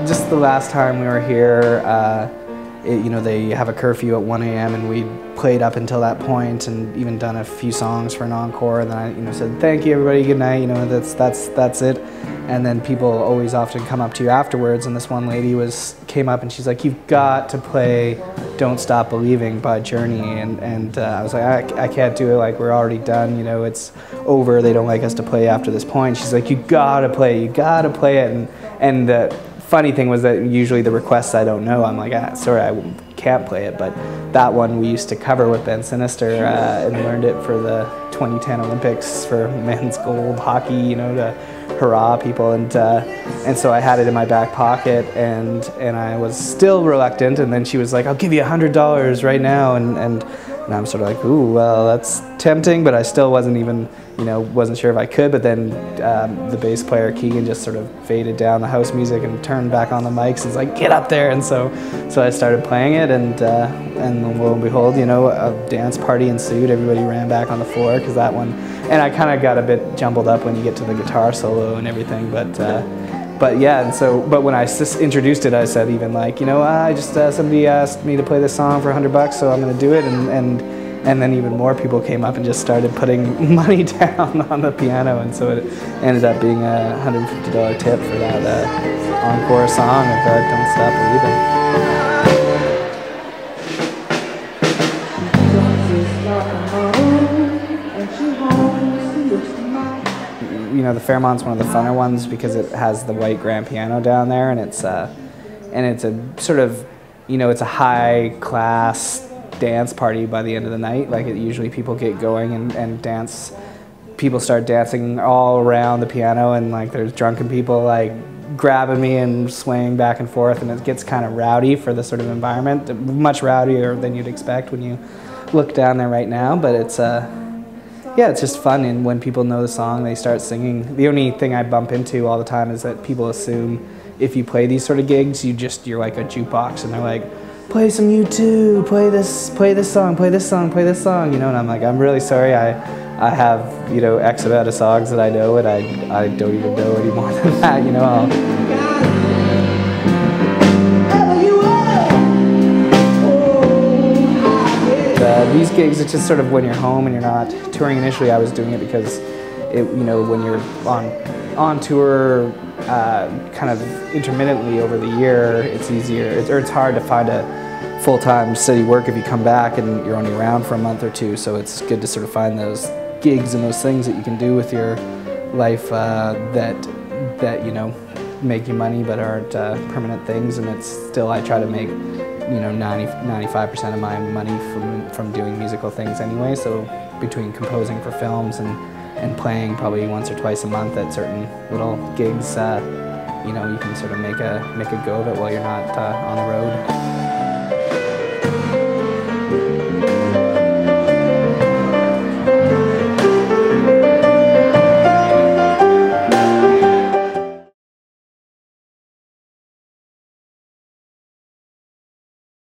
Just the last time we were here, you know, they have a curfew at 1 a.m. and we played up until that point and even done a few songs for an encore. And then I, you know, said thank you everybody, good night. You know, that's it. And then people always often come up to you afterwards. And this one lady came up and she's like, "You've got to play Don't Stop Believing by Journey." And I was like, I can't do it. Like, we're already done. You know, it's over. They don't like us to play after this point. She's like, "You gotta play. You gotta play it." And the funny thing was that usually the requests I don't know, I'm like, sorry, I can't play it. But that one we used to cover with Ben Sinister and learned it for the 2010 Olympics for men's gold hockey, you know, to hurrah people. And so I had it in my back pocket, and I was still reluctant. And then she was like, "I'll give you $100 right now." And I'm sort of like, ooh, well, that's tempting, but I still wasn't even, you know, wasn't sure if I could. But then the bass player, Keegan, just sort of faded down the house music and turned back on the mics and was like, "Get up there." And so I started playing it, and lo and behold, you know, a dance party ensued. Everybody ran back on the floor because that one, and I kind of got a bit jumbled up when you get to the guitar solo and everything, but yeah, and so, but when I introduced it, I said even like, you know, I just, somebody asked me to play this song for $100, so I'm going to do it, and then even more people came up and just started putting money down on the piano, and so it ended up being a $150 tip for that encore song of Don't Stop Believing. You know, the Fairmont's one of the funner ones because it has the white grand piano down there, and it's a sort of, you know, it's a high class dance party by the end of the night. Like, usually people get going and dance. People start dancing all around the piano, and like there's drunken people like grabbing me and swaying back and forth, and it gets kind of rowdy for the sort of environment, much rowdier than you'd expect when you look down there right now. But it's yeah, it's just fun, and when people know the song, they start singing. The only thing I bump into all the time is that people assume if you play these sort of gigs, you're like a jukebox, and they're like, "Play some U2, play this song, play this song, play this song," you know. And I'm like, I'm really sorry, I have, you know, X amount of songs that I know, and I don't even know any more than that, you know. These gigs, it's just sort of when you're home and you're not touring. Initially, I was doing it because, you know, when you're on tour kind of intermittently over the year, it's easier, or it's hard to find a full-time steady work if you come back and you're only around for a month or two. So it's good to sort of find those gigs and those things that you can do with your life that you know, make you money but aren't permanent things. And it's still, I try to make, you know, 95% of my money from doing musical things anyway. So between composing for films and playing probably once or twice a month at certain little gigs, you know, you can sort of make a go of it while you're not on the road.